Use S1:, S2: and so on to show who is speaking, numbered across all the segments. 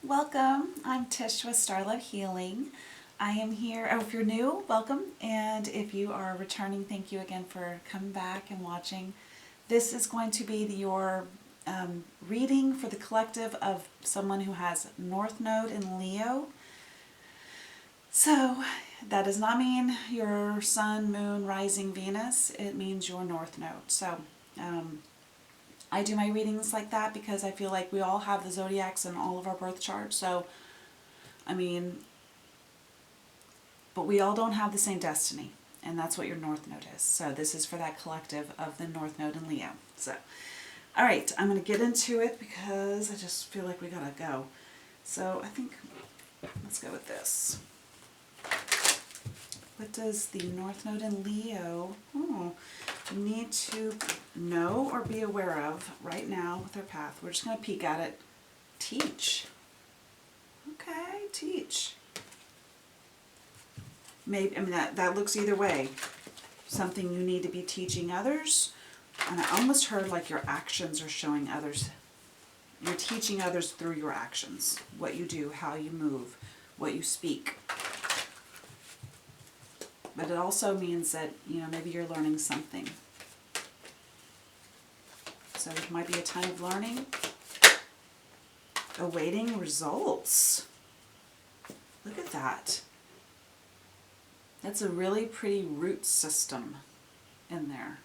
S1: Welcome. I'm Tish with Starlove Healing. I am here. Oh, if you're new, welcome. And if you are returning, thank you again for coming back and watching. This is going to be your reading for the collective of someone who has North Node in Leo. So that does not mean your Sun, Moon, Rising, Venus. It means your North Node. So I do my readings like that because I feel like we all have the zodiacs in all of our birth charts. So, but we all don't have the same destiny. And that's what your North Node is. So this is for that collective of the North Node in Leo. So, all right, I'm going to get into it because I just feel like we got to go. So I think, let's go with this. What does the North Node in Leo need to know or be aware of right now with their path? We're just going to peek at it. Teach. Okay, teach. Maybe, that looks either way. Something you need to be teaching others. And I almost heard like your actions are showing others. You're teaching others through your actions. What you do, how you move, what you speak. But it also means that, maybe you're learning something. So it might be a time of learning. Awaiting results. Look at that. That's a really pretty root system in there.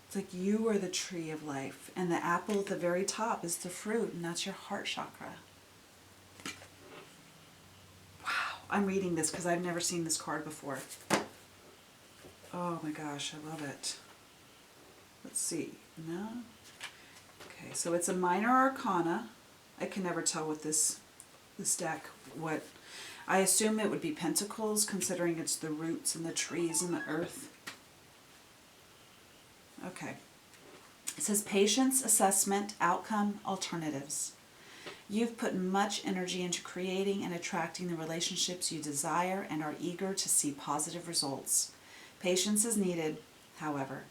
S1: It's like you are the tree of life, and the apple at the very top is the fruit, and that's your heart chakra. I'm reading this because I've never seen this card before. Oh my gosh, I love it. Let's see. No? Okay, so it's a minor arcana. I can never tell with this deck what... I assume it would be pentacles, considering it's the roots and the trees and the earth. Okay. It says patience, assessment, outcome, alternatives. You've put much energy into creating and attracting the relationships you desire and are eager to see positive results. Patience is needed, however.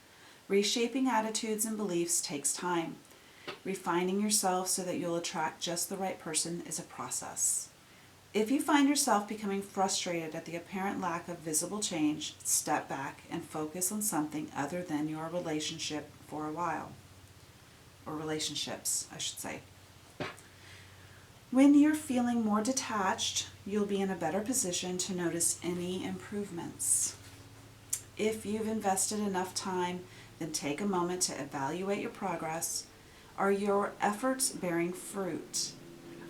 S1: Reshaping attitudes and beliefs takes time. Refining yourself so that you'll attract just the right person is a process. If you find yourself becoming frustrated at the apparent lack of visible change, step back and focus on something other than your relationship for a while. Or relationships, I should say. When you're feeling more detached, you'll be in a better position to notice any improvements. If you've invested enough time, then take a moment to evaluate your progress. Are your efforts bearing fruit?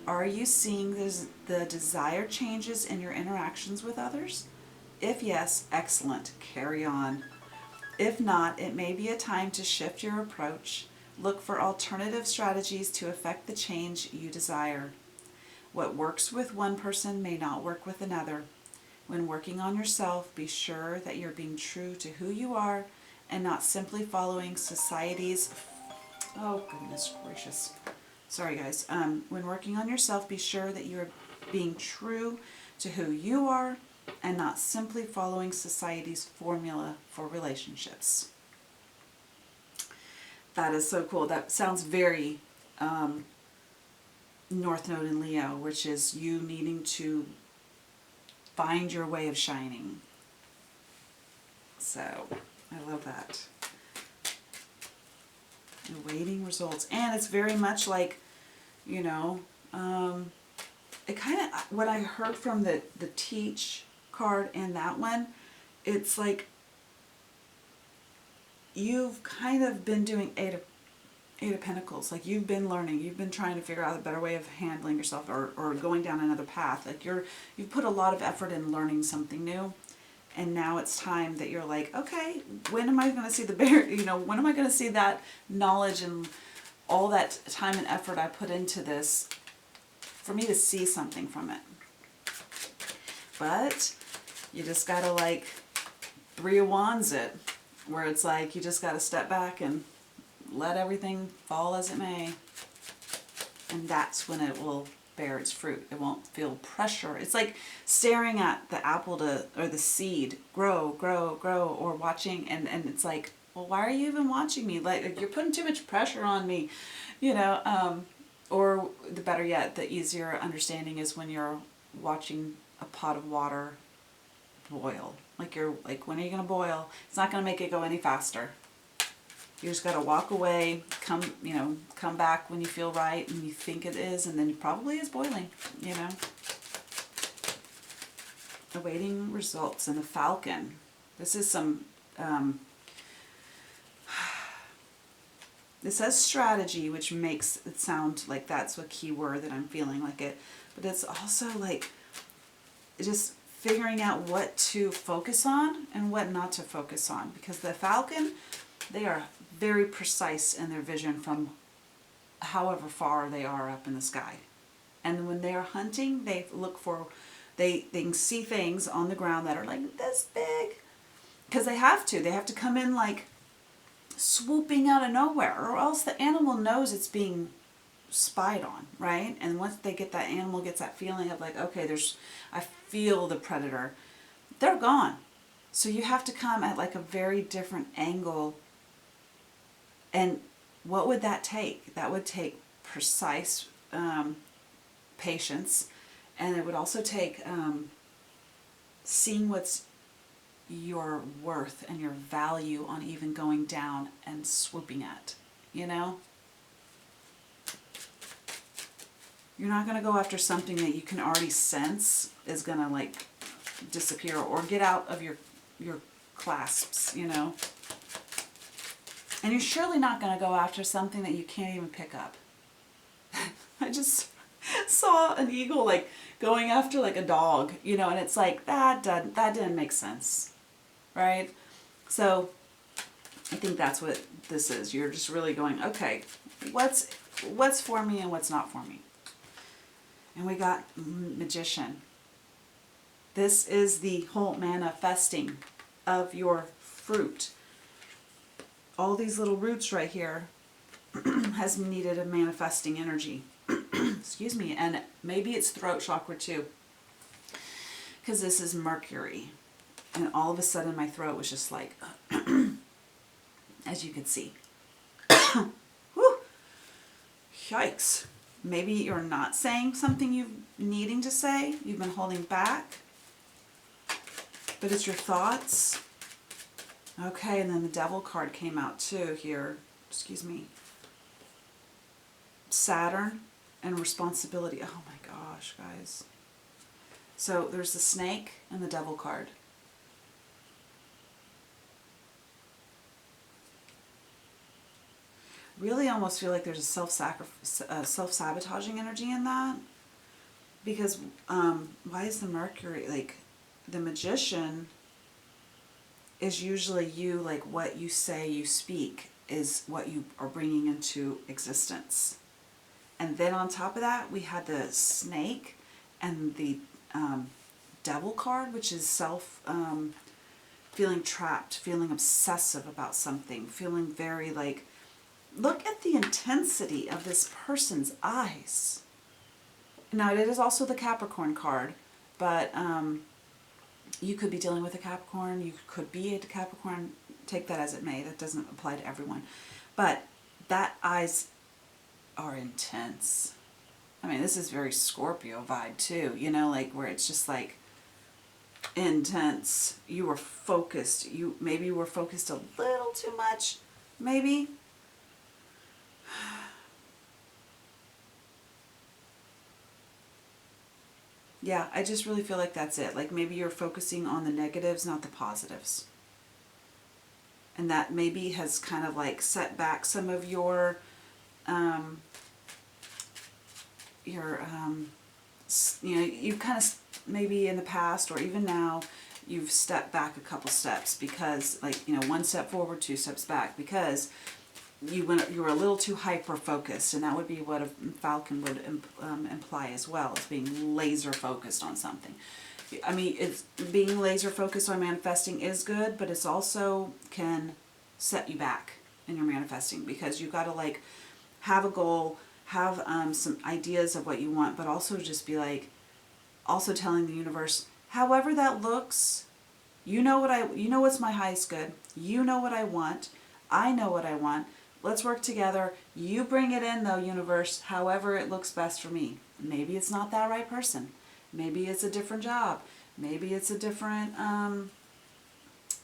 S1: Are you seeing the desired changes in your interactions with others? If yes, excellent, carry on. If not, it may be a time to shift your approach. Look for alternative strategies to affect the change you desire. What works with one person may not work with another. When working on yourself, be sure that you're being true to who you are and not simply following society's... Oh, goodness gracious. Sorry, guys. When working on yourself, be sure that you're being true to who you are and not simply following society's formula for relationships. That is so cool. That sounds very... North Node in Leo, which is you needing to find your way of shining. So, I love that. Awaiting results. And it's very much like, it kind of, what I heard from the teach card and that one, it's like you've kind of been doing Eight of Pentacles. Like you've been learning, you've been trying to figure out a better way of handling yourself or going down another path. Like you've put a lot of effort in learning something new, and now it's time that you're like, okay, when am I going to see the when am I going to see that knowledge and all that time and effort I put into this for me to see something from it? But you just got to like Three of Wands it, where it's like you just got to step back and let everything fall as it may. And that's when it will bear its fruit. It won't feel pressure. It's like staring at the apple or the seed grow, grow, grow, or watching, and it's like, well, why are you even watching me? Like you're putting too much pressure on me. you know, or the better yet, the easier understanding is when you're watching a pot of water boil. Like when are you going to boil? It's not going to make it go any faster. You just got to walk away, come back when you feel right and you think it is, and then it probably is boiling, Awaiting results in the Falcon. This is some, it says strategy, which makes it sound like that's a key word that I'm feeling like it. But it's also like just figuring out what to focus on and what not to focus on. Because the Falcon, they are very precise in their vision from however far they are up in the sky. And when they are hunting, they look for, they can see things on the ground that are like this big. Because they have to come in like swooping out of nowhere, or else the animal knows it's being spied on, right? And once they get that animal gets that feeling of like, okay, I feel the predator, they're gone. So you have to come at like a very different angle. And what would that take? That would take precise patience, and it would also take seeing what's your worth and your value on even going down and swooping at, You're not going to go after something that you can already sense is going to like disappear or get out of your clasps, And you're surely not going to go after something that you can't even pick up. I just saw an eagle like going after like a dog, and it's like that didn't make sense, right? So I think that's what this is. You're just really going, okay, what's for me and what's not for me. And we got Magician. This is the whole manifesting of your fruit. All these little roots right here has needed a manifesting energy. Excuse me. And maybe it's throat chakra too. Because this is Mercury. And all of a sudden my throat was just like, as you can see. Whew. Yikes. Maybe you're not saying something you're needing to say. You've been holding back. But it's your thoughts. Okay, and then the Devil card came out too here. Excuse me. Saturn and responsibility. Oh my gosh, guys. So there's the Snake and the Devil card. Really almost feel like there's a self-sabotaging energy in that. Because why is the Mercury, like the Magician is usually you, like what you say, you speak is what you are bringing into existence. And then on top of that, we had the Snake and the Devil card, which is feeling trapped, feeling obsessive about something, feeling very like, look at the intensity of this person's eyes. Now, it is also the Capricorn card, but you could be dealing with a Capricorn, you could be a Capricorn, take that as it may, that doesn't apply to everyone. But that eyes are intense. I mean, this is very Scorpio vibe too, like where it's just like intense. You were focused. Maybe you were focused a little too much, maybe. Yeah, I just really feel like that's it. Like maybe you're focusing on the negatives, not the positives. And that maybe has kind of like set back some of your you've kind of maybe in the past or even now, you've stepped back a couple steps because like, one step forward, two steps back because you were a little too hyper focused, and that would be what a Falcon would imply as well, as being laser focused on something. I mean, being laser focused on manifesting is good, but it's also can set you back in your manifesting because you've got to like have a goal, have some ideas of what you want, but also just be like, also telling the universe, however that looks, what's my highest good, what I want, I know what I want. let's work together. You bring it in though, universe, however it looks best for me. Maybe it's not that right person. Maybe it's a different job. Maybe it's a different, I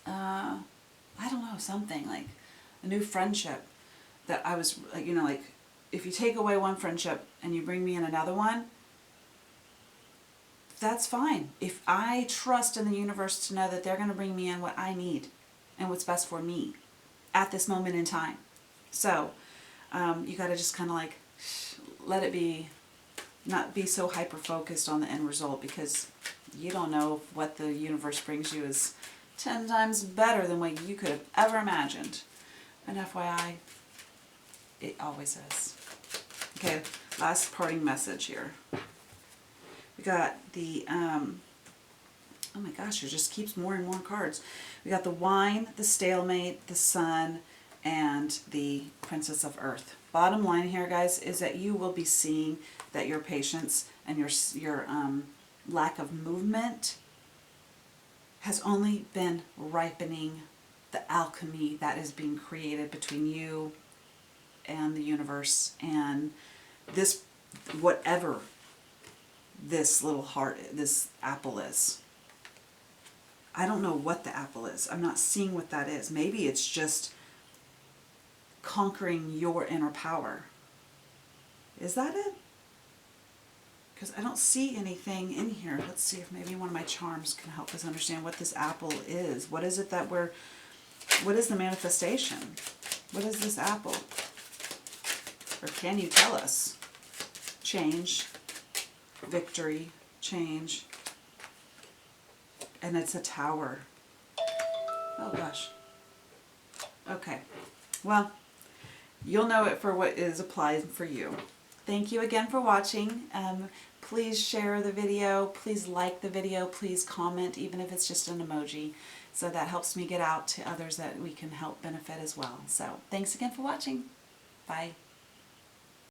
S1: don't know, something like a new friendship that I was, you know, like if you take away one friendship and you bring me in another one, that's fine. If I trust in the universe to know that they're going to bring me in what I need and what's best for me at this moment in time. So you got to just kind of like let it be, not be so hyper focused on the end result, because you don't know if what the universe brings you is 10 times better than what you could have ever imagined. And FYI, it always is. Okay, last parting message here. We got the, oh my gosh, it just keeps more and more cards. We got the Wine, the Stalemate, the Sun, and the Princess of Earth. Bottom line here, guys, is that you will be seeing that your patience and your lack of movement has only been ripening the alchemy that is being created between you and the universe and this, whatever this little heart, this apple is. I don't know what the apple is. I'm not seeing what that is. Maybe it's just conquering your inner power. Is that it? Because I don't see anything in here. Let's see if maybe one of my charms can help us understand what this apple is. What is it that what is the manifestation? What is this apple? Or can you tell us? Change, victory, change, and it's a tower. Oh gosh. Okay. Well, you'll know it for what is applied for you. Thank you again for watching. Please share the video. Please like the video. Please comment, even if it's just an emoji. So that helps me get out to others that we can help benefit as well. So thanks again for watching. Bye.